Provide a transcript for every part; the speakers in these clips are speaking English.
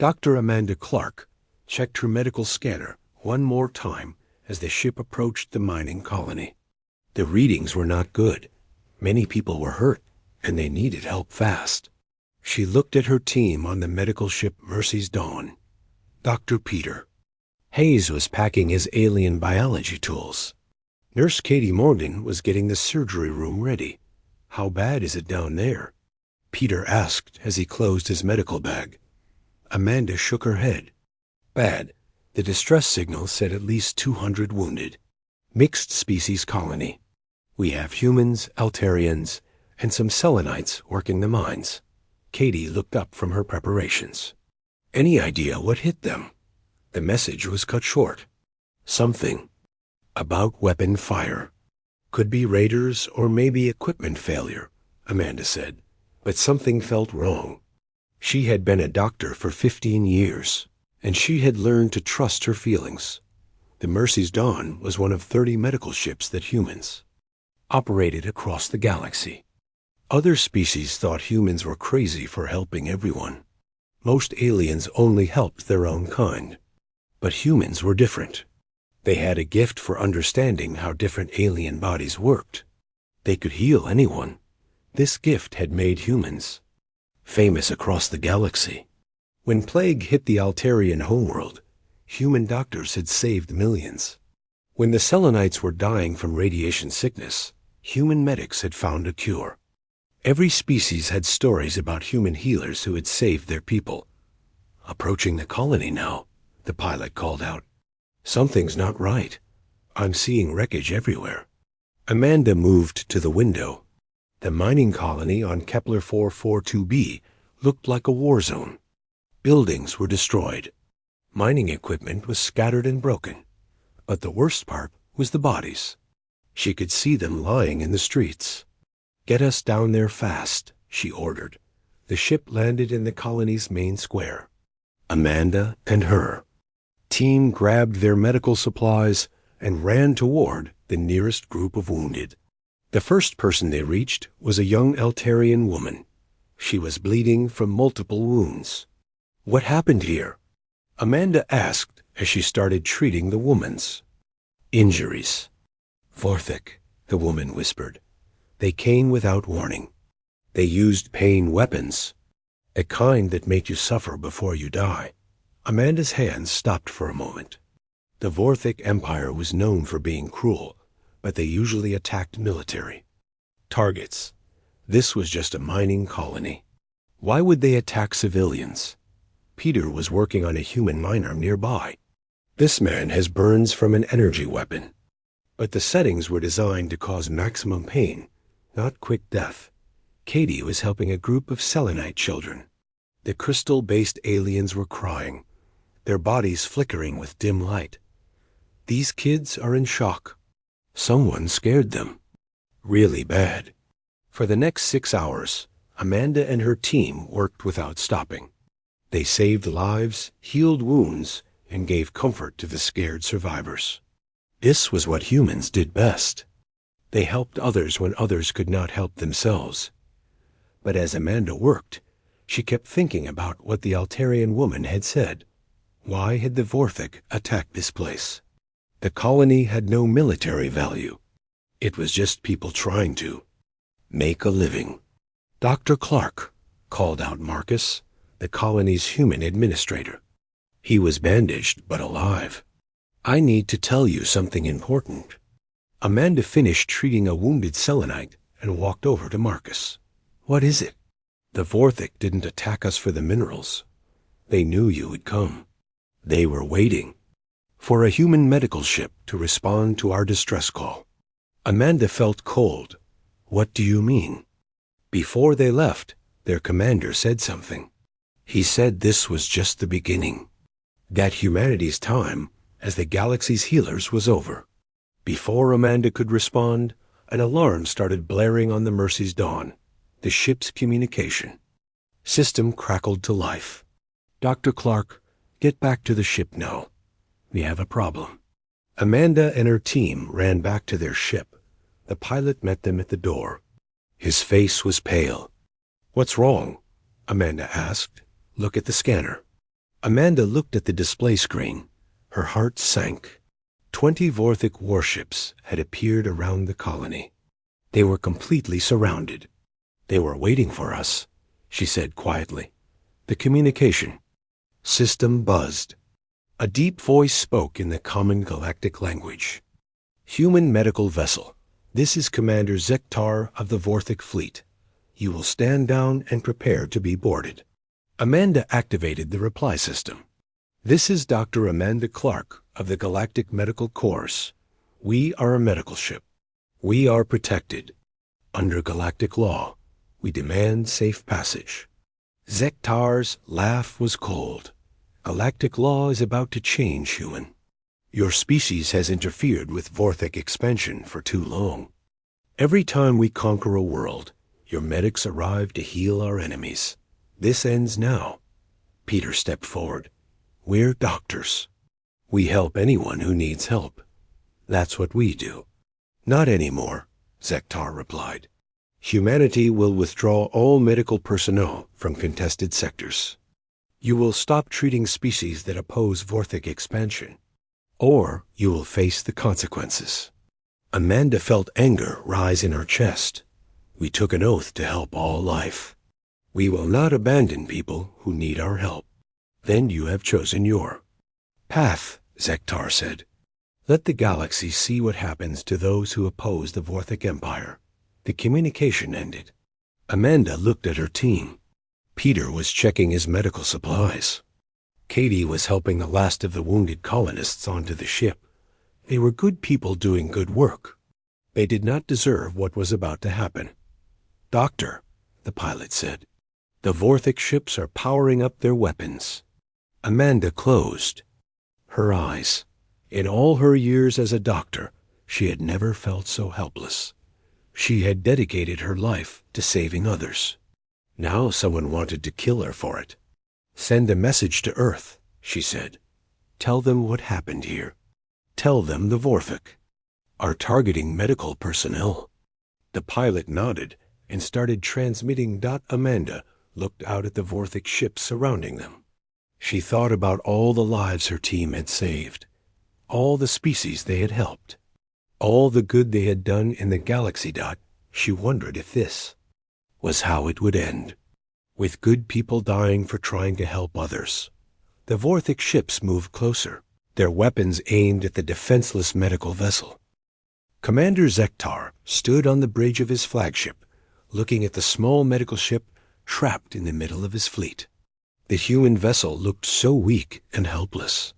Dr. Amanda Clark checked her medical scanner one more time as the ship approached the mining colony. The readings were not good. Many people were hurt, and they needed help fast. She looked at her team on the medical ship Mercy's Dawn. Dr. Peter Hayes was packing his alien biology tools. Nurse Katie Morgan was getting the surgery room ready. "How bad is it down there?" Peter asked as he closed his medical bag. Amanda shook her head. "Bad. The distress signal said at least 200 wounded. Mixed species colony. We have humans, Altarians, and some Selenites working the mines." Katie looked up from her preparations. "Any idea what hit them?" The message was cut short. "Something about weapon fire. Could be raiders or maybe equipment failure," Amanda said. But something felt wrong. She had been a doctor for 15 years, and she had learned to trust her feelings. The Mercy's Dawn was one of 30 medical ships that humans operated across the galaxy. Other species thought humans were crazy for helping everyone. Most aliens only helped their own kind. But humans were different. They had a gift for understanding how different alien bodies worked. They could heal anyone. This gift had made humans famous across the galaxy. When plague hit the Altarian homeworld, human doctors had saved millions. When the Selenites were dying from radiation sickness, human medics had found a cure. Every species had stories about human healers who had saved their people. "Approaching the colony now," the pilot called out. "Something's not right. I'm seeing wreckage everywhere." Amanda moved to the window. The mining colony on Kepler 442b looked like a war zone. Buildings were destroyed. Mining equipment was scattered and broken. But the worst part was the bodies. She could see them lying in the streets. "Get us down there fast," she ordered. The ship landed in the colony's main square. Amanda and her team grabbed their medical supplies and ran toward the nearest group of wounded. The first person they reached was a young Altarian woman. She was bleeding from multiple wounds. "What happened here?" Amanda asked as she started treating the woman's injuries. "Vorthik," the woman whispered. "They came without warning. They used pain weapons, a kind that make you suffer before you die." Amanda's hands stopped for a moment. The Vorthik Empire was known for being cruel, but they usually attacked military targets. This was just a mining colony. Why would they attack civilians? Peter was working on a human miner nearby. This man has burns from an energy weapon. But the settings were designed to cause maximum pain, not quick death. Katie was helping a group of Selenite children. The crystal-based aliens were crying, their bodies flickering with dim light. These kids are in shock. Someone scared them. Really bad. For the next 6 hours, Amanda and her team worked without stopping. They saved lives, healed wounds, and gave comfort to the scared survivors. This was what humans did best. They helped others when others could not help themselves. But as Amanda worked, she kept thinking about what the Altarian woman had said. Why had the Vorthik attacked this place? The colony had no military value. It was just people trying to make a living. "Dr. Clark," called out Marcus, the colony's human administrator. He was bandaged but alive. "I need to tell you something important." Amanda finished treating a wounded Selenite and walked over to Marcus. "What is it?" "The Vorthik didn't attack us for the minerals. They knew you would come. They were waiting for a human medical ship to respond to our distress call." Amanda felt cold. "What do you mean?" "Before they left, their commander said something. He said this was just the beginning. That humanity's time as the galaxy's healers was over." Before Amanda could respond, an alarm started blaring on the Mercy's Dawn, the ship's communication system crackled to life. "Dr. Clark, get back to the ship now. We have a problem." Amanda and her team ran back to their ship. The pilot met them at the door. His face was pale. "What's wrong?" Amanda asked. "Look at the scanner." Amanda looked at the display screen. Her heart sank. 20 Vorthic warships had appeared around the colony. They were completely surrounded. They were waiting for us, she said quietly. The communication system buzzed. A deep voice spoke in the common galactic language. Human medical vessel. This is Commander Zektar of the Vorthic Fleet. You will stand down and prepare to be boarded. Amanda activated the reply system. This is Dr. Amanda Clark of the Galactic Medical Corps. We are a medical ship. We are protected. Under galactic law, we demand safe passage. Zektar's laugh was cold. Galactic law is about to change, human. Your species has interfered with Vorthic expansion for too long. Every time we conquer a world, your medics arrive to heal our enemies. This ends now. Peter stepped forward. We're doctors. We help anyone who needs help. That's what we do. Not anymore, Zektar replied. Humanity will withdraw all medical personnel from contested sectors. You will stop treating species that oppose Vorthic expansion, or you will face the consequences. Amanda felt anger rise in her chest. We took an oath to help all life. We will not abandon people who need our help. Then you have chosen your path, Zektar said. Let the galaxy see what happens to those who oppose the Vorthic Empire. The communication ended. Amanda looked at her team. Peter was checking his medical supplies. Katie was helping the last of the wounded colonists onto the ship. They were good people doing good work. They did not deserve what was about to happen. Doctor, the pilot said, the Vorthic ships are powering up their weapons. Amanda closed her eyes. In all her years as a doctor, she had never felt so helpless. She had dedicated her life to saving others. Now someone wanted to kill her for it. Send a message to Earth, she said. Tell them what happened here. Tell them the Vorthic are targeting medical personnel. The pilot nodded and started transmitting. Amanda looked out at the Vorthic ships surrounding them. She thought about all the lives her team had saved, all the species they had helped, all the good they had done in the galaxy. She wondered if this was how it would end, with good people dying for trying to help others. The Vorthic ships moved closer, their weapons aimed at the defenseless medical vessel. Commander Zektar stood on the bridge of his flagship, looking at the small medical ship trapped in the middle of his fleet. The human vessel looked so weak and helpless.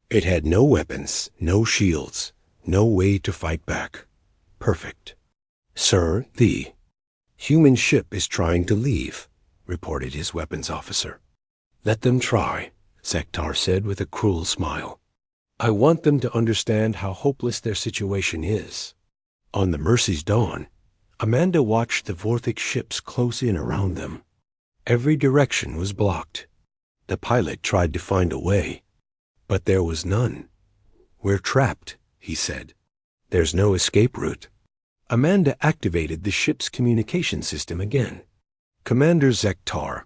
It had no weapons, no shields, no way to fight back. Perfect. Sir, the human ship is trying to leave, reported his weapons officer. Let them try, Zektar said with a cruel smile. I want them to understand how hopeless their situation is. On the Mercy's dawn, Amanda watched the Vorthic ships close in around them. Every direction was blocked. The pilot tried to find a way, but there was none. We're trapped, he said. There's no escape route. Amanda activated the ship's communication system again. Commander Zektar,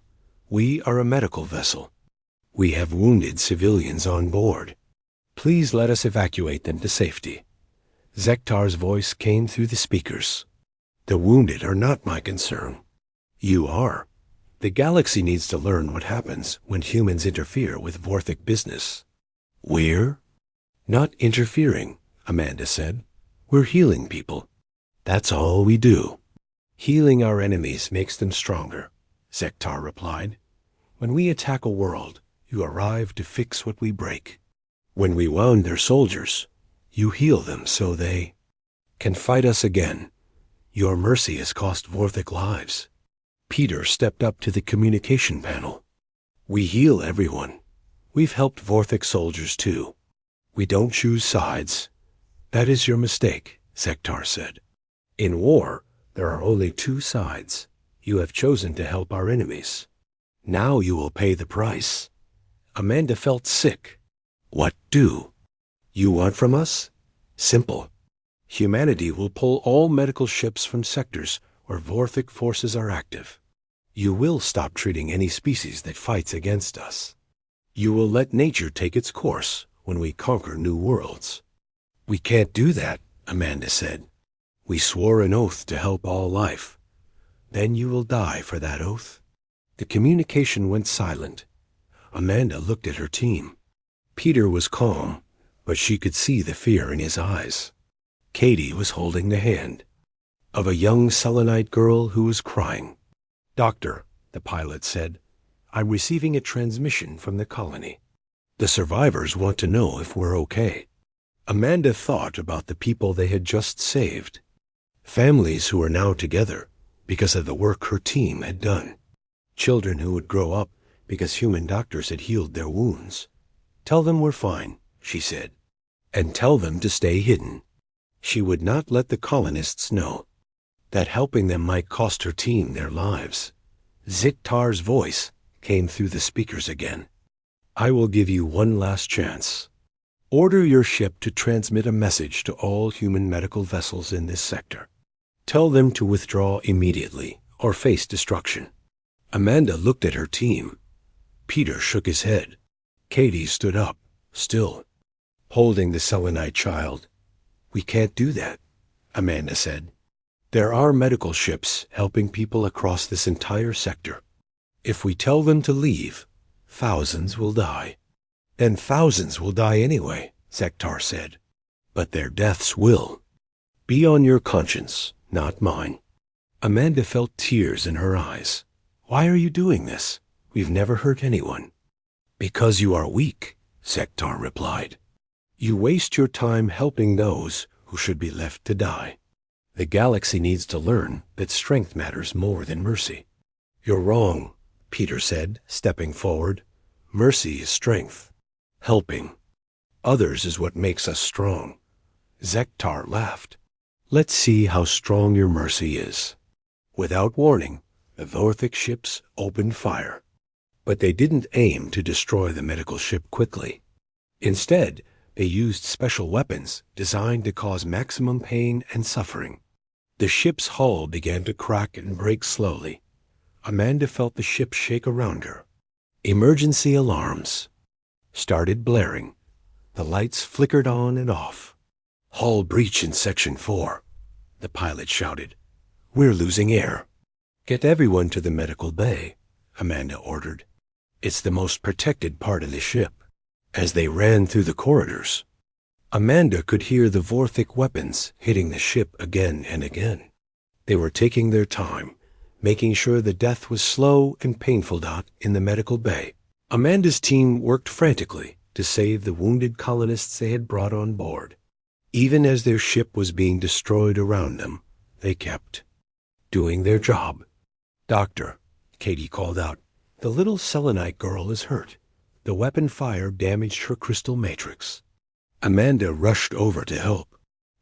we are a medical vessel. We have wounded civilians on board. Please let us evacuate them to safety. Zektar's voice came through the speakers. The wounded are not my concern. You are. The galaxy needs to learn what happens when humans interfere with Vorthic business. We're not interfering, Amanda said. We're healing people. That's all we do. Healing our enemies makes them stronger, Zektar replied. When we attack a world, you arrive to fix what we break. When we wound their soldiers, you heal them so they can fight us again. Your mercy has cost Vorthic lives. Peter stepped up to the communication panel. We heal everyone. We've helped Vorthic soldiers too. We don't choose sides. That is your mistake, Zektar said. In war, there are only two sides. You have chosen to help our enemies. Now you will pay the price. Amanda felt sick. What do you want from us? Simple. Humanity will pull all medical ships from sectors where Vorthic forces are active. You will stop treating any species that fights against us. You will let nature take its course when we conquer new worlds. We can't do that, Amanda said. We swore an oath to help all life. Then you will die for that oath. The communication went silent. Amanda looked at her team. Peter was calm, but she could see the fear in his eyes. Katie was holding the hand of a young Selenite girl who was crying. Doctor, the pilot said, I'm receiving a transmission from the colony. The survivors want to know if we're okay. Amanda thought about the people they had just saved. Families who were now together because of the work her team had done. Children who would grow up because human doctors had healed their wounds. Tell them we're fine, she said, and tell them to stay hidden. She would not let the colonists know that helping them might cost her team their lives. Ziktar's voice came through the speakers again. I will give you one last chance. Order your ship to transmit a message to all human medical vessels in this sector. Tell them to withdraw immediately or face destruction. Amanda looked at her team. Peter shook his head. Katie stood up, still, holding the Selenite child. We can't do that, Amanda said. There are medical ships helping people across this entire sector. If we tell them to leave, thousands will die. Then thousands will die anyway, Ziktar said. But their deaths will be on your conscience, not mine. Amanda felt tears in her eyes. Why are you doing this? We've never hurt anyone. Because you are weak, Ziktar replied. You waste your time helping those who should be left to die. The galaxy needs to learn that strength matters more than mercy. You're wrong, Peter said, stepping forward. Mercy is strength. Helping others is what makes us strong. Ziktar laughed. Let's see how strong your mercy is. Without warning, the Vorthic ships opened fire. But they didn't aim to destroy the medical ship quickly. Instead, they used special weapons designed to cause maximum pain and suffering. The ship's hull began to crack and break slowly. Amanda felt the ship shake around her. Emergency alarms started blaring. The lights flickered on and off. Hull breach in Section 4, the pilot shouted. We're losing air. Get everyone to the medical bay, Amanda ordered. It's the most protected part of the ship. As they ran through the corridors, Amanda could hear the Vorthic weapons hitting the ship again and again. They were taking their time, making sure the death was slow and painful. In the medical bay, Amanda's team worked frantically to save the wounded colonists they had brought on board. Even as their ship was being destroyed around them, they kept doing their job. Doctor, Katie called out, the little Selenite girl is hurt. The weapon fire damaged her crystal matrix. Amanda rushed over to help.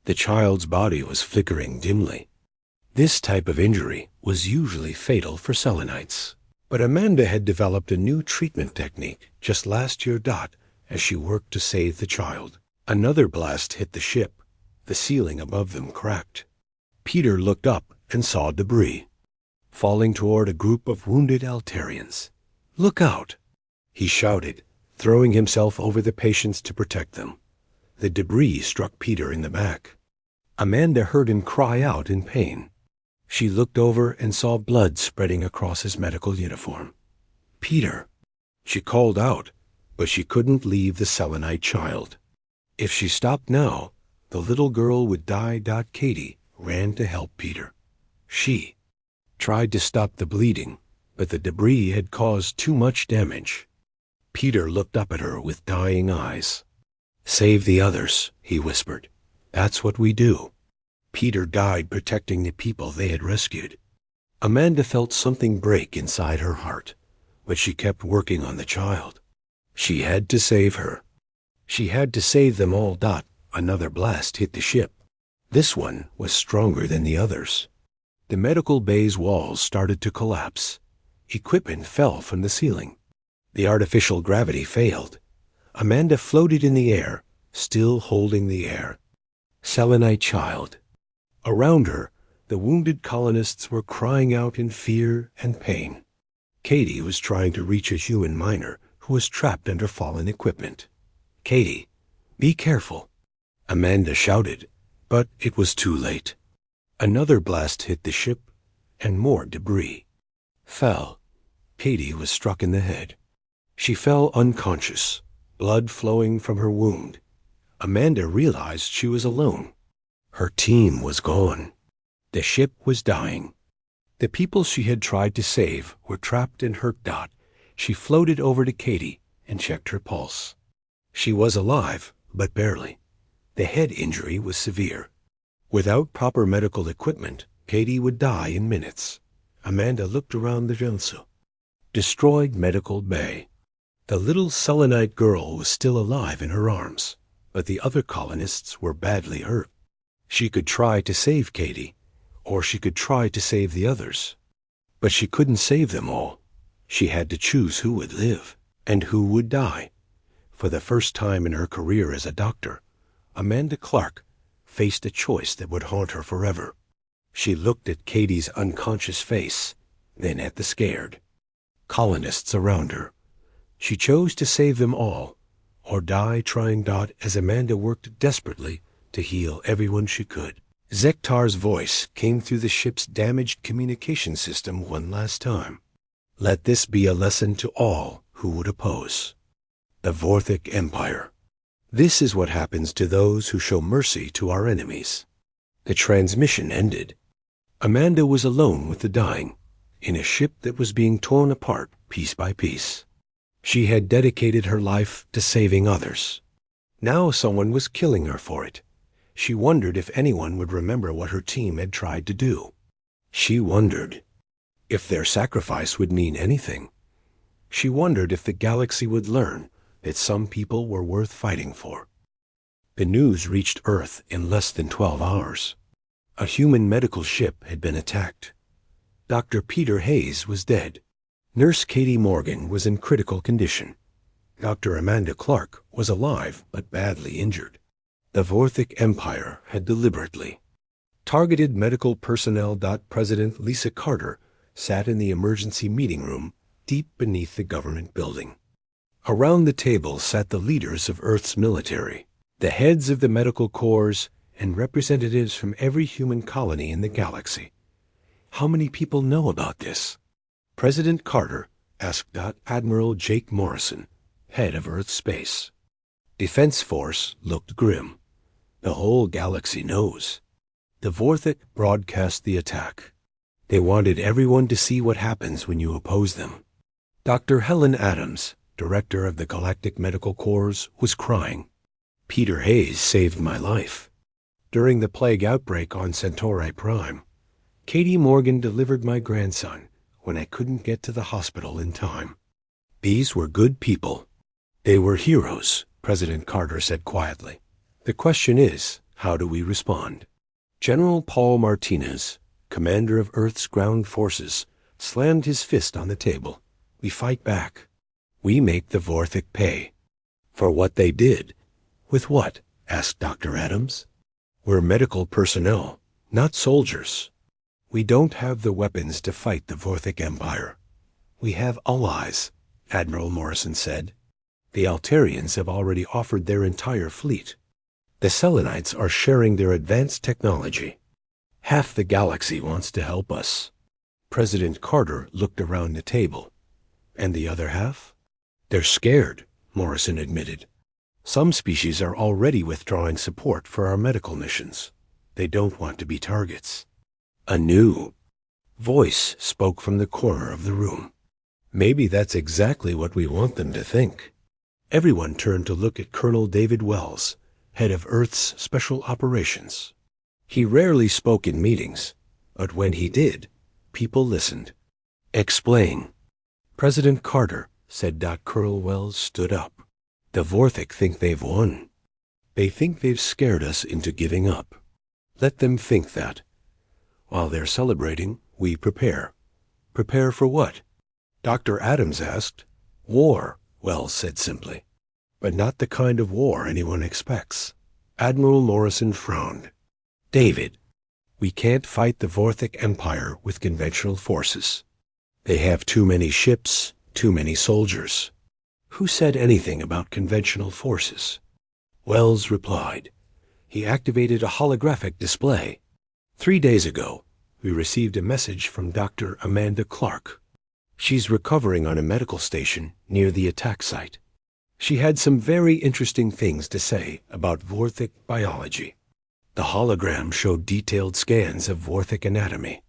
The child's body was flickering dimly. This type of injury was usually fatal for Selenites. But Amanda had developed a new treatment technique just last year. As she worked to save the child, another blast hit the ship. The ceiling above them cracked. Peter looked up and saw debris falling toward a group of wounded Altarians. Look out, he shouted, throwing himself over the patients to protect them. The debris struck Peter in the back. Amanda heard him cry out in pain. She looked over and saw blood spreading across his medical uniform. Peter, she called out, but she couldn't leave the Selenite child. If she stopped now, the little girl would die. Katie ran to help Peter. She tried to stop the bleeding, but the debris had caused too much damage. Peter looked up at her with dying eyes. Save the others, he whispered. That's what we do. Peter died protecting the people they had rescued. Amanda felt something break inside her heart, but she kept working on the child. She had to save her. She had to save them all. Another blast hit the ship. This one was stronger than the others. The medical bay's walls started to collapse. Equipment fell from the ceiling. The artificial gravity failed. Amanda floated in the air, still holding the air. Selenite child. Around her, the wounded colonists were crying out in fear and pain. Katie was trying to reach a human miner who was trapped under fallen equipment. "Katie, be careful," Amanda shouted, but it was too late. Another blast hit the ship, and more debris fell. Katie was struck in the head. She fell unconscious, blood flowing from her wound. Amanda realized she was alone. Her team was gone. The ship was dying. The people she had tried to save were trapped in hurt. She floated over to Katie and checked her pulse. She was alive, but barely. The head injury was severe. Without proper medical equipment, Katie would die in minutes. Amanda looked around the Gelso. Destroyed medical bay. The little selenite girl was still alive in her arms, but the other colonists were badly hurt. She could try to save Katie, or she could try to save the others. But she couldn't save them all. She had to choose who would live and who would die. For the first time in her career as a doctor, Amanda Clark faced a choice that would haunt her forever. She looked at Katie's unconscious face, then at the scared colonists around her. She chose to save them all, or die trying. As Amanda worked desperately to heal everyone she could, Zektar's voice came through the ship's damaged communication system one last time. "Let this be a lesson to all who would oppose the Vorthic Empire. This is what happens to those who show mercy to our enemies." The transmission ended. Amanda was alone with the dying, in a ship that was being torn apart piece by piece. She had dedicated her life to saving others. Now someone was killing her for it. She wondered if anyone would remember what her team had tried to do. She wondered if their sacrifice would mean anything. She wondered if the galaxy would learn that some people were worth fighting for. The news reached Earth in less than 12 hours. A human medical ship had been attacked. Dr. Peter Hayes was dead. Nurse Katie Morgan was in critical condition. Dr. Amanda Clark was alive but badly injured. The Vorthic Empire had deliberately targeted medical personnel. President Lisa Carter sat in the emergency meeting room deep beneath the government building. Around the table sat the leaders of Earth's military, the heads of the medical corps, and representatives from every human colony in the galaxy. How many people know about this? President Carter asked Admiral Jake Morrison, head of Earth Space. Defense Force looked grim. The whole galaxy knows. The Vorthic broadcast the attack. They wanted everyone to see what happens when you oppose them. Dr. Helen Adams, director of the Galactic Medical Corps, was crying. "Peter Hayes saved my life. During the plague outbreak on Centauri Prime, Katie Morgan delivered my grandson when I couldn't get to the hospital in time." These were good people. They were heroes, President Carter said quietly. The question is, how do we respond? General Paul Martinez, commander of Earth's ground forces, slammed his fist on the table. "We fight back. We make the Vorthic pay for what they did." "With what?" asked Dr. Adams. "We're medical personnel, not soldiers. We don't have the weapons to fight the Vorthic Empire. We have allies," Admiral Morrison said. "The Altarians have already offered their entire fleet. The Selenites are sharing their advanced technology. Half the galaxy wants to help us." President Carter looked around the table. "And the other half?" "They're scared," Morrison admitted. "Some species are already withdrawing support for our medical missions. They don't want to be targets." A new voice spoke from the corner of the room. "Maybe that's exactly what we want them to think." Everyone turned to look at Colonel David Wells, head of Earth's Special Operations. He rarely spoke in meetings, but when he did, people listened. "Explain." "President Carter," said Colonel Wells stood up. "The Vorthic think they've won. They think they've scared us into giving up. Let them think that. While they're celebrating, we prepare." "Prepare for what?" Dr. Adams asked. "War," Wells said simply. "But not the kind of war anyone expects." Admiral Morrison frowned. "David, we can't fight the Vorthic Empire with conventional forces. They have too many ships, too many soldiers. Who said anything about conventional forces? Wells replied. He activated a holographic display. 3 days ago, we received a message from Dr. Amanda Clark. She's recovering on a medical station near the attack site. She had some very interesting things to say about Vorthic biology. The hologram showed detailed scans of Vorthic anatomy.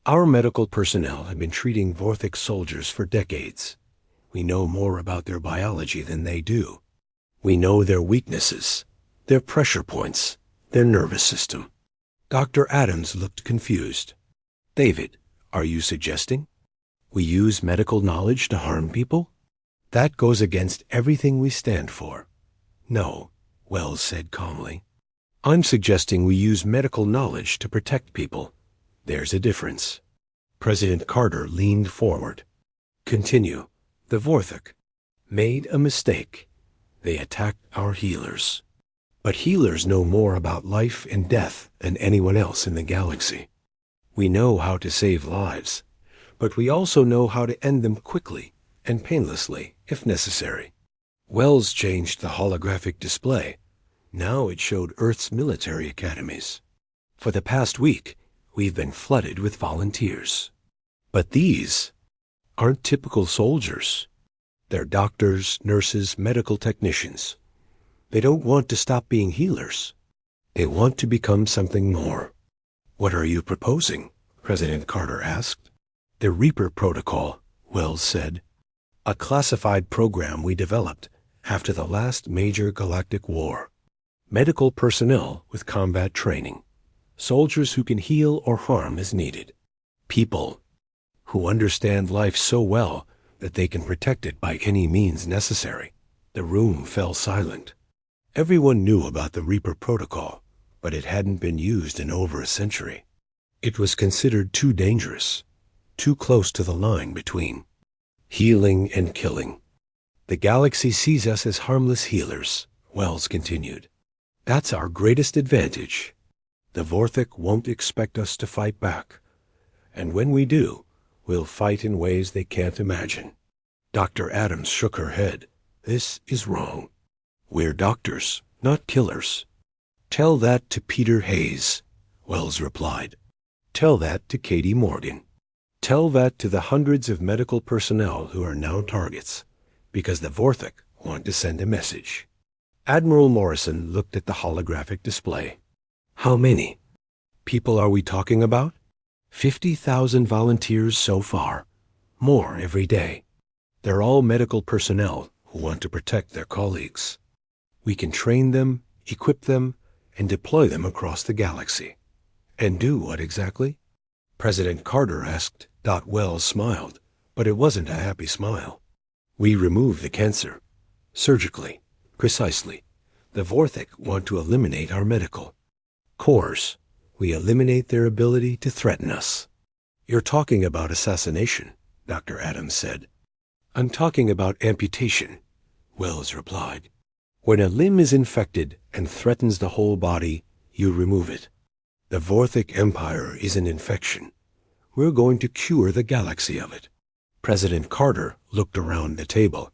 Our medical personnel have been treating Vorthic soldiers for decades. We know more about their biology than they do. We know their weaknesses, their pressure points, their nervous system. Dr. Adams looked confused. David, are you suggesting we use medical knowledge to harm people? That goes against everything we stand for. No, Wells said calmly. I'm suggesting we use medical knowledge to protect people. There's a difference. President Carter leaned forward. Continue. The Vorthic made a mistake. They attacked our healers. But healers know more about life and death than anyone else in the galaxy. We know how to save lives, but we also know how to end them quickly and painlessly, if necessary. Wells changed the holographic display. Now it showed Earth's military academies. For the past week, we've been flooded with volunteers. But these aren't typical soldiers. They're doctors, nurses, medical technicians. They don't want to stop being healers. They want to become something more. What are you proposing? President Carter asked. The Reaper Protocol, Wells said. A classified program we developed after the last major galactic war. Medical personnel with combat training. Soldiers who can heal or harm as needed. People who understand life so well that they can protect it by any means necessary. The room fell silent. Everyone knew about the Reaper Protocol, but it hadn't been used in over a century. It was considered too dangerous, too close to the line between healing and killing. The galaxy sees us as harmless healers, Wells continued. That's our greatest advantage. The Vorthic won't expect us to fight back, and when we do, we'll fight in ways they can't imagine. Dr. Adams shook her head. This is wrong. We're doctors, not killers. Tell that to Peter Hayes, Wells replied. Tell that to Katie Morgan. Tell that to the hundreds of medical personnel who are now targets, because the Vorthic want to send a message. Admiral Morrison looked at the holographic display. How many people are we talking about? 50,000 volunteers so far. More every day. They're all medical personnel who want to protect their colleagues. We can train them, equip them, and deploy them across the galaxy. And do what exactly? President Carter asked. Wells smiled, but it wasn't a happy smile. We remove the cancer. Surgically. Precisely. The Vorthic want to eliminate our medical corps. We eliminate their ability to threaten us. You're talking about assassination, Dr. Adams said. I'm talking about amputation, Wells replied. When a limb is infected and threatens the whole body, you remove it. The Vorthic Empire is an infection. We're going to cure the galaxy of it. President Carter looked around the table.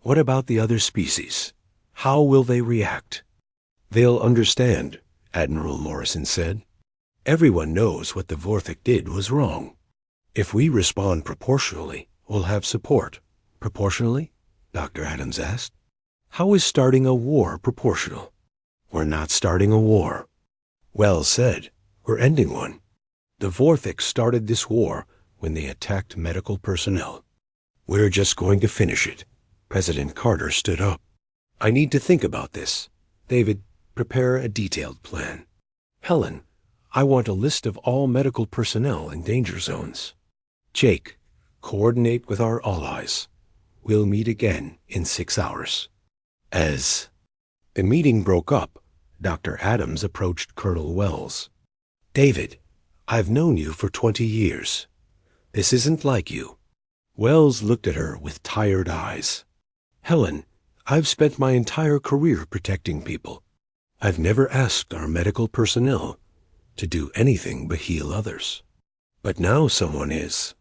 What about the other species? How will they react? They'll understand, Admiral Morrison said. Everyone knows what the Vorthic did was wrong. If we respond proportionally, we'll have support. Proportionally? Dr. Adams asked. How is starting a war proportional? We're not starting a war. Wells said, we're ending one. The Vorthic started this war when they attacked medical personnel. We're just going to finish it. President Carter stood up. I need to think about this. David, prepare a detailed plan. Helen, I want a list of all medical personnel in danger zones. Jake, coordinate with our allies. We'll meet again in 6 hours. As the meeting broke up, Dr. Adams approached Colonel Wells. David, I've known you for 20 years. This isn't like you. Wells looked at her with tired eyes. Helen, I've spent my entire career protecting people. I've never asked our medical personnel to do anything but heal others. But now someone is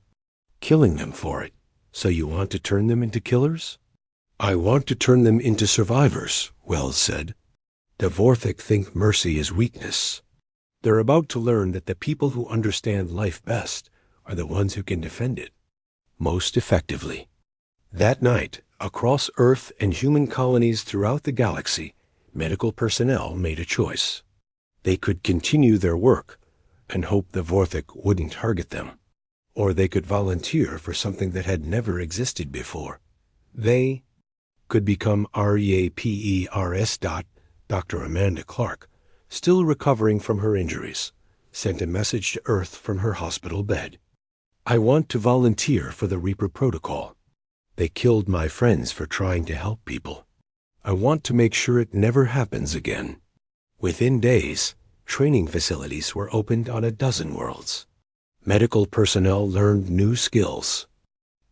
killing them for it. So you want to turn them into killers? I want to turn them into survivors, Wells said. The Vorthik think mercy is weakness. They're about to learn that the people who understand life best are the ones who can defend it most effectively. That night, across Earth and human colonies throughout the galaxy, medical personnel made a choice. They could continue their work and hope the Vorthik wouldn't target them, or they could volunteer for something that had never existed before. They could become REAPERS. Dr. Amanda Clark, still recovering from her injuries, sent a message to Earth from her hospital bed. I want to volunteer for the Reaper Protocol. They killed my friends for trying to help people. I want to make sure it never happens again. Within days, training facilities were opened on 12 worlds. Medical personnel learned new skills.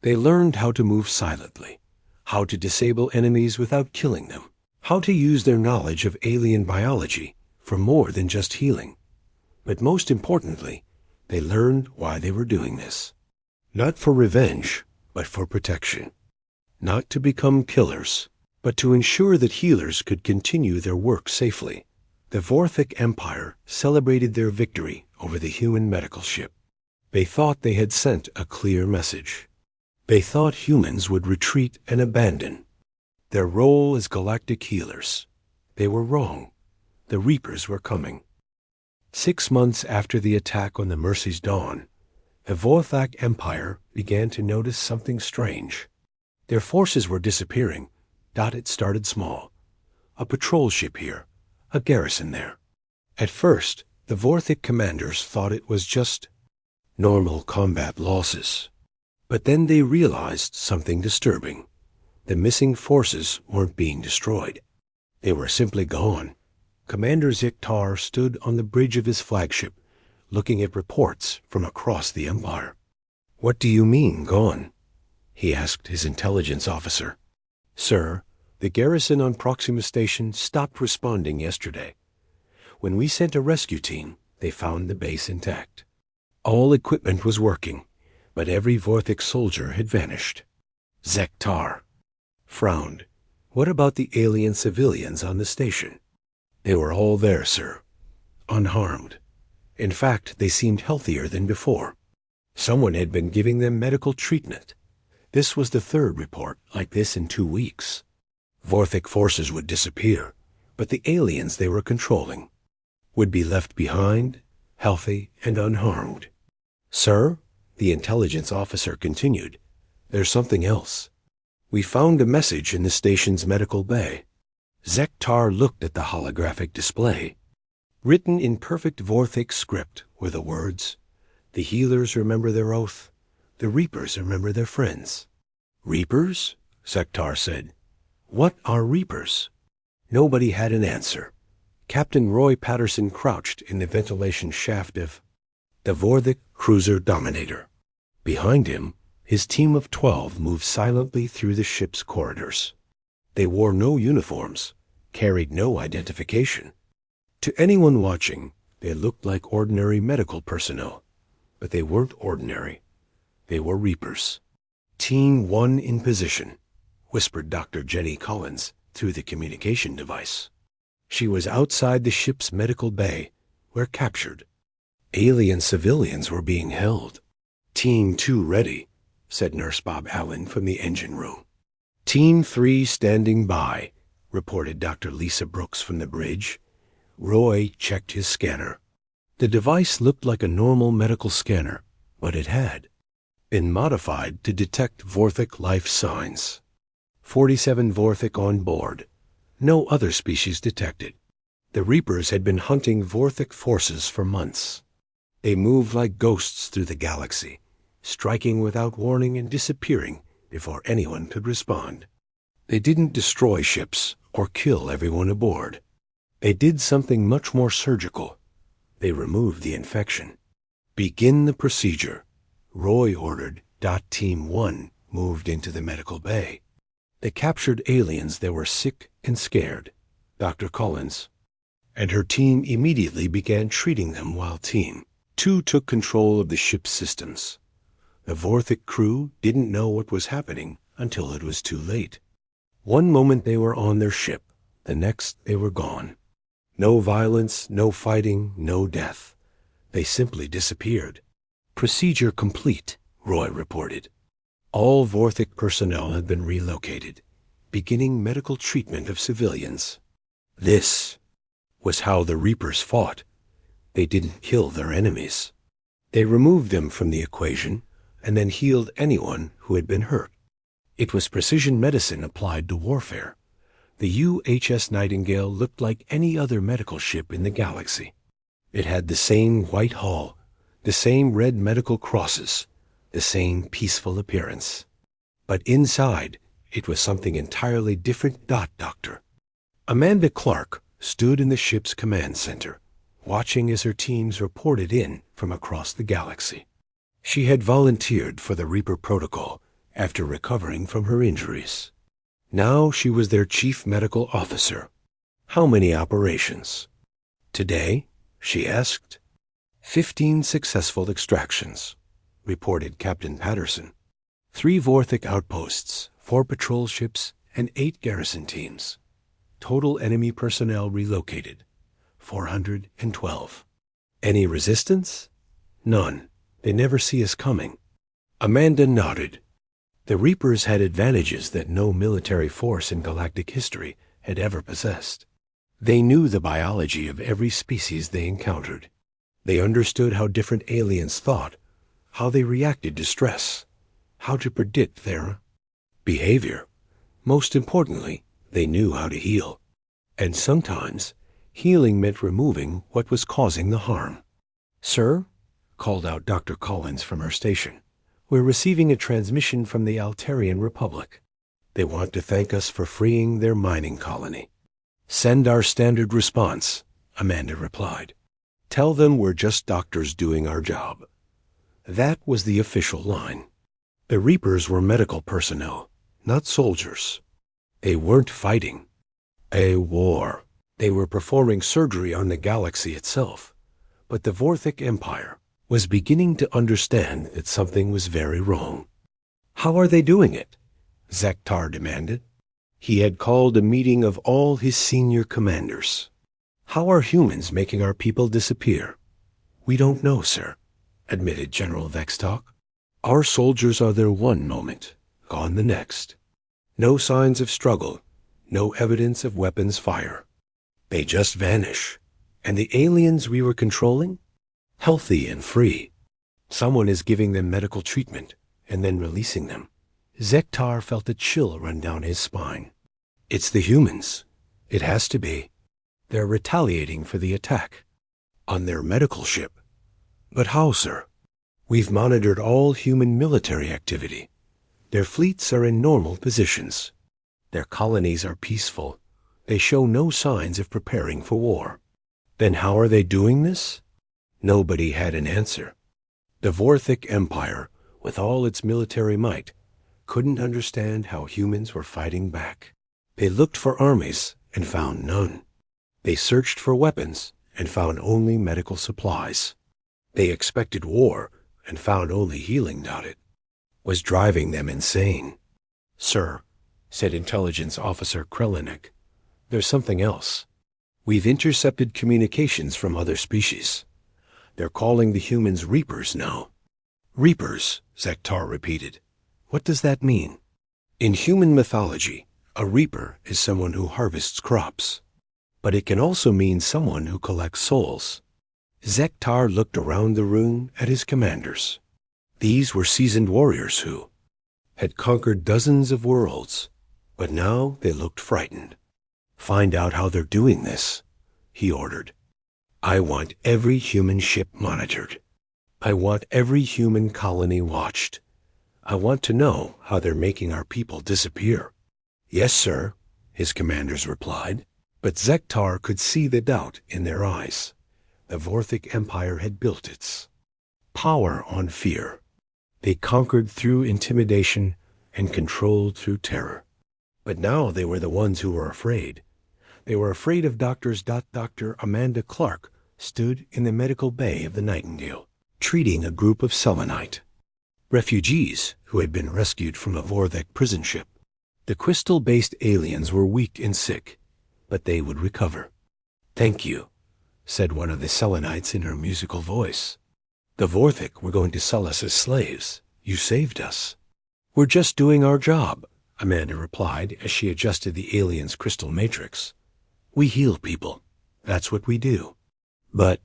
They learned how to move silently, how to disable enemies without killing them, how to use their knowledge of alien biology for more than just healing. But most importantly, they learned why they were doing this. Not for revenge, but for protection. Not to become killers, but to ensure that healers could continue their work safely. The Vorthik Empire celebrated their victory over the human medical ship. They thought they had sent a clear message. They thought humans would retreat and abandon their role as galactic healers. They were wrong. The Reapers were coming. 6 months after the attack on the Mercy's dawn, the Vorthak Empire began to notice something strange. Their forces were disappearing. It started small. A patrol ship here, a garrison there. At first, the Vorthik commanders thought it was just normal combat losses. But then they realized something disturbing. The missing forces weren't being destroyed. They were simply gone. Commander Ziktar stood on the bridge of his flagship, looking at reports from across the Empire. "What do you mean, gone?" he asked his intelligence officer. "Sir, the garrison on Proxima Station stopped responding yesterday. When we sent a rescue team, they found the base intact. All equipment was working, but every Vorthik soldier had vanished." Zektar frowned. "What about the alien civilians on the station?" "They were all there, sir. Unharmed. In fact, they seemed healthier than before. Someone had been giving them medical treatment. This was the 3rd report like this in 2 weeks. Vorthik forces would disappear, but the aliens they were controlling would be left behind, healthy and unharmed." "Sir," the intelligence officer continued, "there's something else. We found a message in the station's medical bay." Zektar looked at the holographic display. Written in perfect Vorthik script were the words, "The healers remember their oath. The Reapers remember their friends." "Reapers?" Zektar said. "What are Reapers?" Nobody had an answer. Captain Roy Patterson crouched in the ventilation shaft of the Vorthik cruiser Dominator. Behind him, his team of 12 moved silently through the ship's corridors. They wore no uniforms, carried no identification. To anyone watching, they looked like ordinary medical personnel, but they weren't ordinary. They were Reapers. "Team 1 in position," whispered Dr. Jenny Collins through the communication device. She was outside the ship's medical bay, where captured alien civilians were being held. "Team 2 ready," said Nurse Bob Allen from the engine room. "Team 3 standing by," reported Dr. Lisa Brooks from the bridge. Roy checked his scanner. The device looked like a normal medical scanner, but it had been modified to detect Vorthik life signs. 47 Vorthik on board. No other species detected. The Reapers had been hunting Vorthik forces for months. They moved like ghosts through the galaxy, striking without warning and disappearing before anyone could respond. They didn't destroy ships or kill everyone aboard. They did something much more surgical. They removed the infection. "Begin the procedure," Roy ordered. Team 1 moved into the medical bay. They captured aliens that were sick and scared. Dr. Collins and her team immediately began treating them while Team 2 took control of the ship's systems. The Vorthik crew didn't know what was happening until it was too late. One moment they were on their ship, the next they were gone. No violence, no fighting, no death. They simply disappeared. Procedure complete, Roy reported. All Vorthic personnel had been relocated, beginning medical treatment of civilians. This was how the Reapers fought. They didn't kill their enemies. They removed them from the equation and then healed anyone who had been hurt. It was precision medicine applied to warfare. The UHS Nightingale looked like any other medical ship in the galaxy. It had the same white hull, the same red medical crosses, the same peaceful appearance. But inside, it was something entirely different. Doctor. Amanda Clark stood in the ship's command center, watching as her teams reported in from across the galaxy. She had volunteered for the Reaper Protocol after recovering from her injuries. Now she was their chief medical officer. How many operations? Today, she asked. 15 successful extractions, reported Captain Patterson. 3 Vorthic outposts, 4 patrol ships, and 8 garrison teams. Total enemy personnel relocated, 412. Any resistance? None. They never see us coming. Amanda nodded. The Reapers had advantages that no military force in galactic history had ever possessed. They knew the biology of every species they encountered. They understood how different aliens thought, how they reacted to stress, how to predict their behavior. Most importantly, they knew how to heal. And sometimes, healing meant removing what was causing the harm. "Sir," called out Dr. Collins from her station, "we're receiving a transmission from the Altarian Republic. They want to thank us for freeing their mining colony." "Send our standard response," Amanda replied. "Tell them we're just doctors doing our job." That was the official line. The Reapers were medical personnel, not soldiers. They weren't fighting a war. They were performing surgery on the galaxy itself. But the Vorthic Empire was beginning to understand that something was very wrong. "How are they doing it?" Zektar demanded. He had called a meeting of all his senior commanders. "How are humans making our people disappear?" "We don't know, sir," admitted General Vextalk. "Our soldiers are there one moment, gone the next. No signs of struggle, no evidence of weapons fire. They just vanish. And the aliens we were controlling? Healthy and free. Someone is giving them medical treatment and then releasing them." Zektar felt a chill run down his spine. "It's the humans. It has to be. They're retaliating for the attack. On their medical ship." "But how, sir?" "We've monitored all human military activity. Their fleets are in normal positions. Their colonies are peaceful. They show no signs of preparing for war." "Then how are they doing this?" Nobody had an answer. The Vorthic Empire, with all its military might, couldn't understand how humans were fighting back. They looked for armies and found none. They searched for weapons and found only medical supplies. They expected war and found only healing. It was driving them insane. "Sir," said Intelligence Officer Krelinek, "there's something else. We've intercepted communications from other species. They're calling the humans Reapers now." "Reapers," Zektar repeated. "What does that mean?" "In human mythology, a reaper is someone who harvests crops. But it can also mean someone who collects souls." Zektar looked around the room at his commanders. These were seasoned warriors who had conquered dozens of worlds, but now they looked frightened. "Find out how they're doing this," he ordered. "I want every human ship monitored. I want every human colony watched. I want to know how they're making our people disappear." "Yes, sir," his commanders replied. But Zektar could see the doubt in their eyes. The Vorthic Empire had built its power on fear. They conquered through intimidation and controlled through terror. But now they were the ones who were afraid. They were afraid of doctors. Dr. Amanda Clark stood in the medical bay of the Nightingale, treating a group of Selenite refugees who had been rescued from a Vorthic prison ship. The crystal-based aliens were weak and sick, but they would recover. "Thank you," said one of the Selenites in her musical voice. "The Vorthik were going to sell us as slaves. You saved us." "We're just doing our job," Amanda replied as she adjusted the alien's crystal matrix. "We heal people. That's what we do." But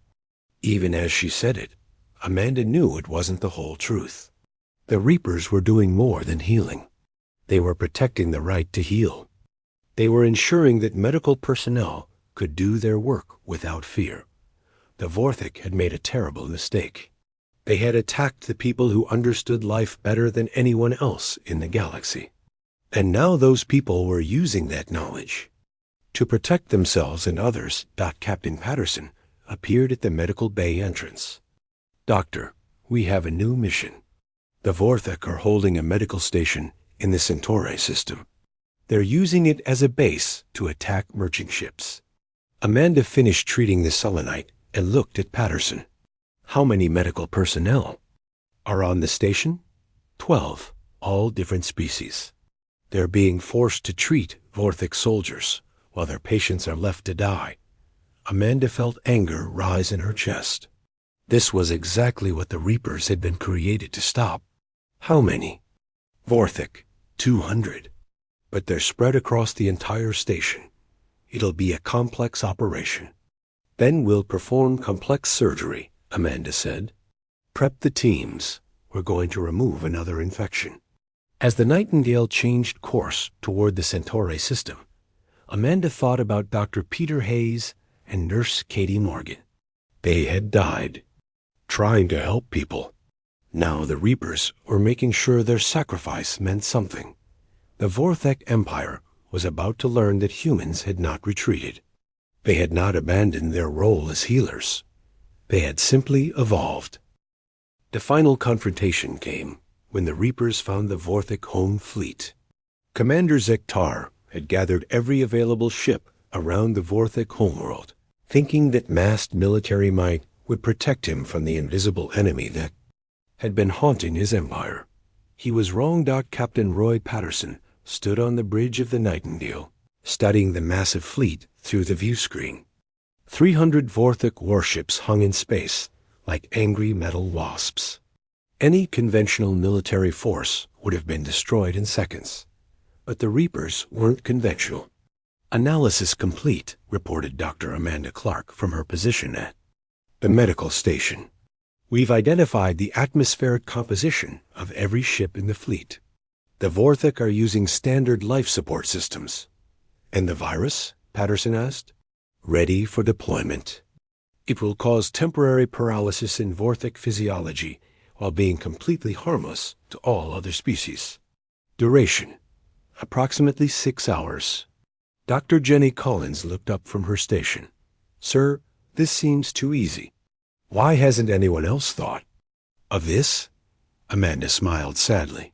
even as she said it, Amanda knew it wasn't the whole truth. The Reapers were doing more than healing. They were protecting the right to heal. They were ensuring that medical personnel could do their work without fear. The Vorthik had made a terrible mistake. They had attacked the people who understood life better than anyone else in the galaxy. And now those people were using that knowledge to protect themselves and others. Captain Patterson appeared at the medical bay entrance. "Doctor, we have a new mission. The Vorthik are holding a medical station in the Centauri system. They're using it as a base to attack merchant ships." Amanda finished treating the selenite and looked at Patterson. "How many medical personnel are on the station?" 12, all different species. They're being forced to treat Vorthik soldiers while their patients are left to die. Amanda felt anger rise in her chest. This was exactly what the Reapers had been created to stop. How many? Vorthik, 200. But they're spread across the entire station. It'll be a complex operation. "Then we'll perform complex surgery," Amanda said. "Prep the teams. We're going to remove another infection." As the Nightingale changed course toward the Centauri system, Amanda thought about Dr. Peter Hayes and Nurse Katie Morgan. They had died, trying to help people. Now the Reapers were making sure their sacrifice meant something. The Vorthek Empire was about to learn that humans had not retreated. They had not abandoned their role as healers. They had simply evolved. The final confrontation came when the Reapers found the Vorthik home fleet. Commander Zektar had gathered every available ship around the Vorthik homeworld, thinking that massed military might would protect him from the invisible enemy that had been haunting his empire. He was wrong. Captain Roy Patterson stood on the bridge of the Nightingale, studying the massive fleet through the view screen. 300 Vorthik warships hung in space like angry metal wasps. Any conventional military force would have been destroyed in seconds. But the Reapers weren't conventional. "Analysis complete," reported Dr. Amanda Clark from her position at the medical station. "We've identified the atmospheric composition of every ship in the fleet. The Vorthik are using standard life support systems." "And the virus?" Patterson asked. "Ready for deployment. It will cause temporary paralysis in Vorthik physiology while being completely harmless to all other species. Duration: approximately 6 hours." Dr. Jenny Collins looked up from her station. "Sir, this seems too easy. Why hasn't anyone else thought of this?" Amanda smiled sadly.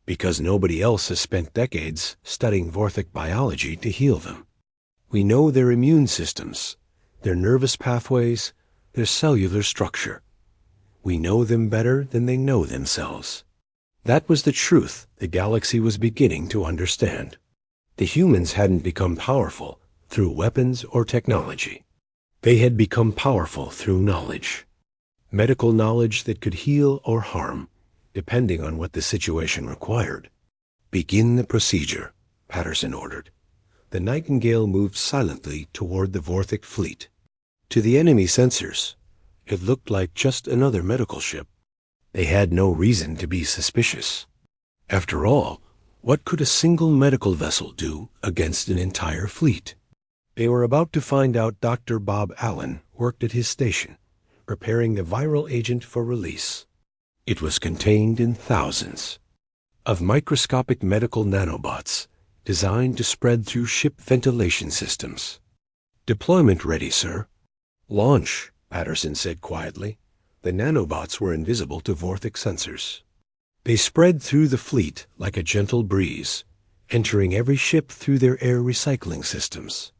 "Because nobody else has spent decades studying Vorthik biology to heal them. We know their immune systems, their nervous pathways, their cellular structure. We know them better than they know themselves." That was the truth the galaxy was beginning to understand. The humans hadn't become powerful through weapons or technology. They had become powerful through knowledge. Medical knowledge that could heal or harm, depending on what the situation required. "Begin the procedure," Patterson ordered. The Nightingale moved silently toward the Vorthik fleet. To the enemy sensors, it looked like just another medical ship. They had no reason to be suspicious. After all, what could a single medical vessel do against an entire fleet? They were about to find out. Dr. Bob Allen worked at his station, preparing the viral agent for release. It was contained in thousands of microscopic medical nanobots designed to spread through ship ventilation systems. "Deployment ready, sir." "Launch," Patterson said quietly. The nanobots were invisible to Vorthik sensors. They spread through the fleet like a gentle breeze, entering every ship through their air recycling systems.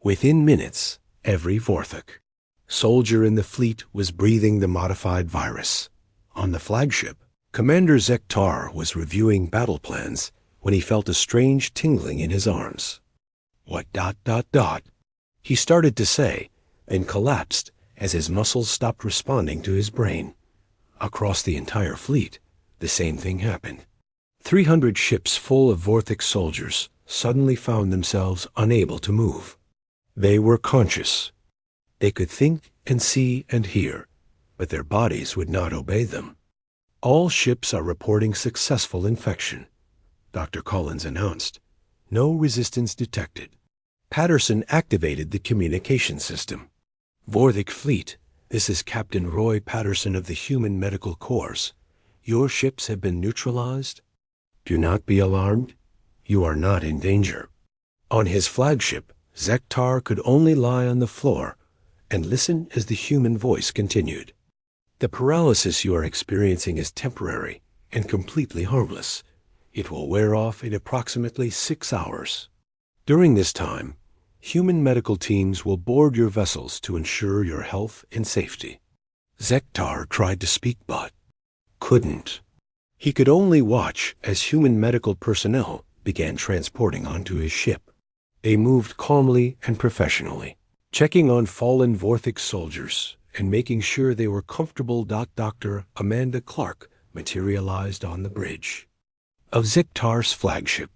Within minutes, every Vorthik soldier in the fleet was breathing the modified virus. On the flagship, Commander Zektar was reviewing battle plans when he felt a strange tingling in his arms. What ... He started to say, and collapsed as his muscles stopped responding to his brain. Across the entire fleet, the same thing happened. 300 ships full of Vorthik soldiers suddenly found themselves unable to move. They were conscious. They could think and see and hear, but their bodies would not obey them. All ships are reporting successful infection, Dr. Collins announced. No resistance detected. Patterson activated the communication system. Vorthik Fleet, this is Captain Roy Patterson of the Human Medical Corps. Your ships have been neutralized. Do not be alarmed. You are not in danger. On his flagship, Zektar could only lie on the floor and listen as the human voice continued. The paralysis you are experiencing is temporary and completely harmless. It will wear off in approximately 6 hours. During this time, human medical teams will board your vessels to ensure your health and safety. Zektar tried to speak but couldn't. He could only watch as human medical personnel began transporting onto his ship. They moved calmly and professionally, checking on fallen Vorthik soldiers and making sure they were comfortable. Dr. Amanda Clark materialized on the bridge of Zektar's flagship.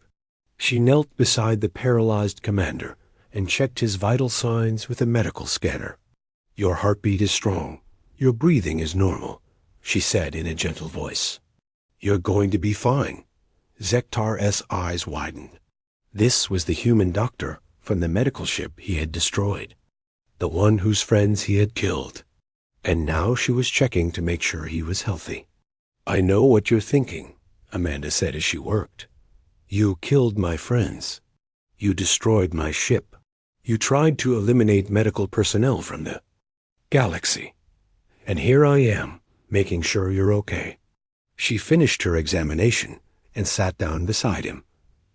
She knelt beside the paralyzed commander and checked his vital signs with a medical scanner. Your heartbeat is strong. Your breathing is normal, she said in a gentle voice. You're going to be fine. Zektar's eyes widened. This was the human doctor from the medical ship he had destroyed, the one whose friends he had killed. And now she was checking to make sure he was healthy. I know what you're thinking, Amanda said as she worked. You killed my friends. You destroyed my ship. You tried to eliminate medical personnel from the galaxy. And here I am, making sure you're okay. She finished her examination and sat down beside him.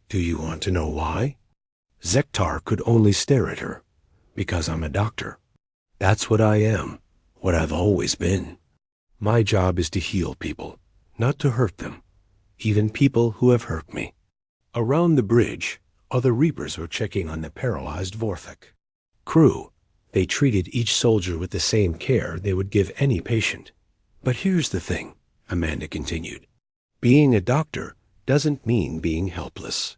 Do you want to know why? Zektar could only stare at her. Because I'm a doctor. That's what I am, what I've always been. My job is to heal people, not to hurt them, even people who have hurt me. Around the bridge, other Reapers were checking on the paralyzed Vorthik crew. They treated each soldier with the same care they would give any patient. But here's the thing, Amanda continued. Being a doctor doesn't mean being helpless.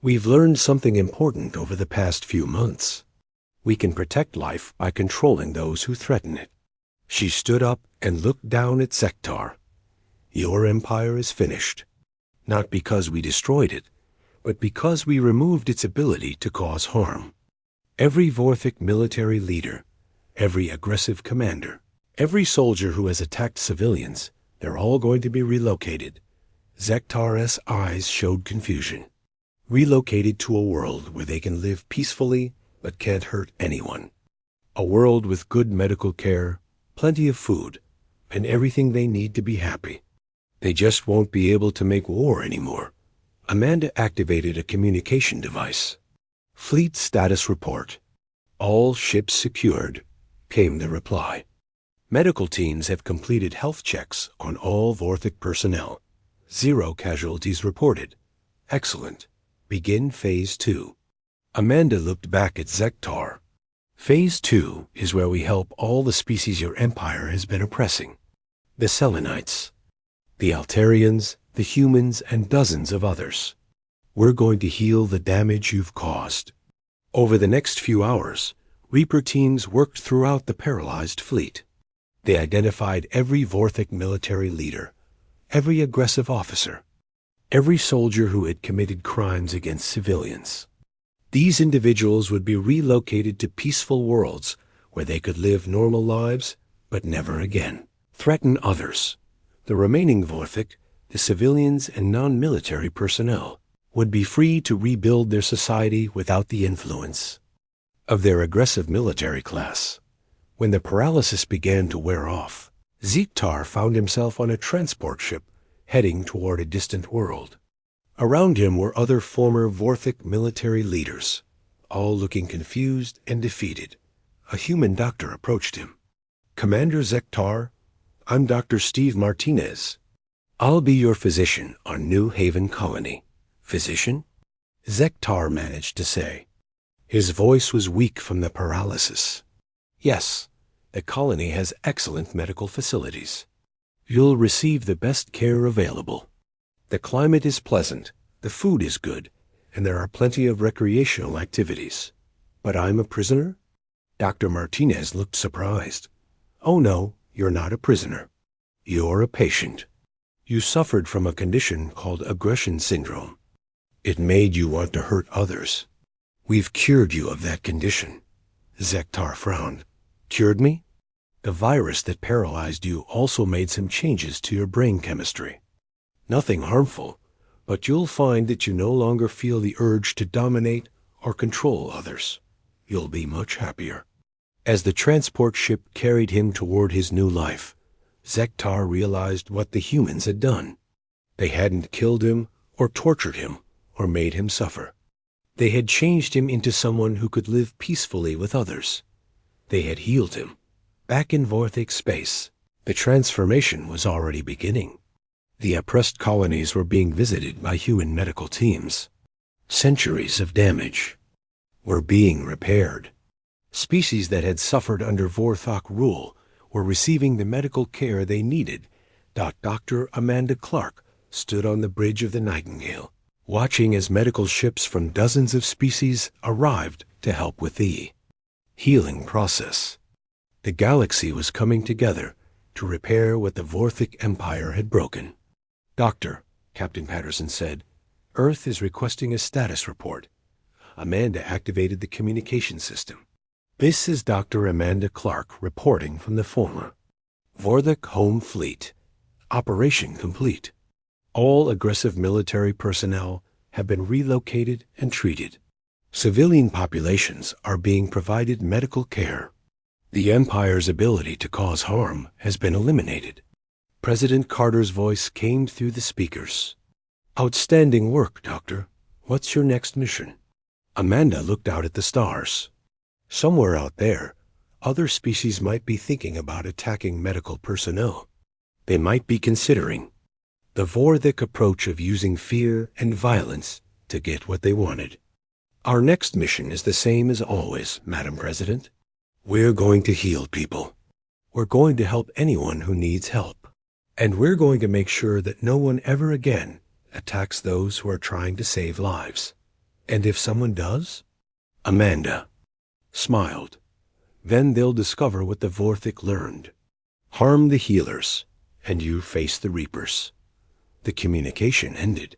We've learned something important over the past few months. We can protect life by controlling those who threaten it. She stood up and looked down at Zektar. Your empire is finished. Not because we destroyed it, but because we removed its ability to cause harm. Every Vorthik military leader, every aggressive commander, every soldier who has attacked civilians, they're all going to be relocated. Zektar's eyes showed confusion. Relocated to a world where they can live peacefully but can't hurt anyone. A world with good medical care, plenty of food, and everything they need to be happy. They just won't be able to make war anymore. Amanda activated a communication device. Fleet status report. All ships secured, came the reply. Medical teams have completed health checks on all Vorthik personnel. 0 casualties reported. Excellent. Begin Phase 2. Amanda looked back at Zektar. Phase 2 is where we help all the species your empire has been oppressing. The Selenites, the Altarians, the humans, and dozens of others. We're going to heal the damage you've caused. Over the next few hours, Reaper teams worked throughout the paralyzed fleet. They identified every Vorthik military leader, every aggressive officer, every soldier who had committed crimes against civilians. These individuals would be relocated to peaceful worlds where they could live normal lives, but never again threaten others. The remaining Vorthik, the civilians and non-military personnel, would be free to rebuild their society without the influence of their aggressive military class. When the paralysis began to wear off, Zektar found himself on a transport ship heading toward a distant world. Around him were other former Vorthik military leaders, all looking confused and defeated. A human doctor approached him. Commander Zektar, I'm Dr. Steve Martinez. I'll be your physician on New Haven Colony. Physician? Zektar managed to say. His voice was weak from the paralysis. Yes, the colony has excellent medical facilities. You'll receive the best care available. The climate is pleasant, the food is good, and there are plenty of recreational activities. But I'm a prisoner? Dr. Martinez looked surprised. Oh no, you're not a prisoner. You're a patient. You suffered from a condition called aggression syndrome. It made you want to hurt others. We've cured you of that condition. Zektar frowned. Cured me? The virus that paralyzed you also made some changes to your brain chemistry. Nothing harmful, but you'll find that you no longer feel the urge to dominate or control others. You'll be much happier. As the transport ship carried him toward his new life, Zektar realized what the humans had done. They hadn't killed him or tortured him or made him suffer. They had changed him into someone who could live peacefully with others. They had healed him. Back in Vorthic space, the transformation was already beginning. The oppressed colonies were being visited by human medical teams. Centuries of damage were being repaired. Species that had suffered under Vorthok rule were receiving the medical care they needed. Dr. Amanda Clark stood on the bridge of the Nightingale, watching as medical ships from dozens of species arrived to help with the healing process. The galaxy was coming together to repair what the Vorthic Empire had broken. Doctor, Captain Patterson said, Earth is requesting a status report. Amanda activated the communication system. This is Dr. Amanda Clark reporting from the former Vorthic Home Fleet. Operation complete. All aggressive military personnel have been relocated and treated. Civilian populations are being provided medical care. The Empire's ability to cause harm has been eliminated. President Carter's voice came through the speakers. Outstanding work, Doctor. What's your next mission? Amanda looked out at the stars. Somewhere out there, other species might be thinking about attacking medical personnel. They might be considering the Vorthic approach of using fear and violence to get what they wanted. Our next mission is the same as always, Madam President. We're going to heal people. We're going to help anyone who needs help. And we're going to make sure that no one ever again attacks those who are trying to save lives. And if someone does? Amanda smiled. Then they'll discover what the Vorthic learned. Harm the healers, and you face the Reapers. The communication ended.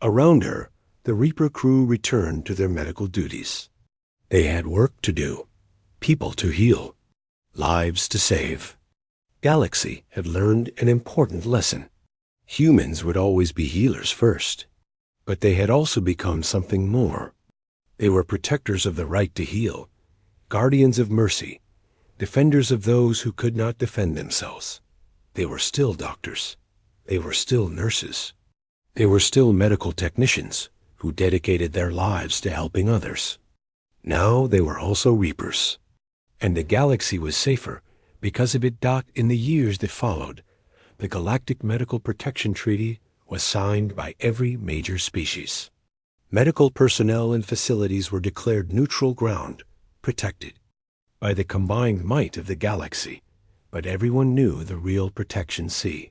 Around her, the Reaper crew returned to their medical duties. They had work to do, people to heal, lives to save. Galaxy had learned an important lesson. Humans would always be healers first, but they had also become something more. They were protectors of the right to heal, guardians of mercy, defenders of those who could not defend themselves. They were still doctors. They were still nurses. They were still medical technicians who dedicated their lives to helping others. Now they were also Reapers. And the galaxy was safer because of it. In the years that followed, the Galactic Medical Protection Treaty was signed by every major species. Medical personnel and facilities were declared neutral ground, protected by the combined might of the galaxy, but everyone knew the real protection sea.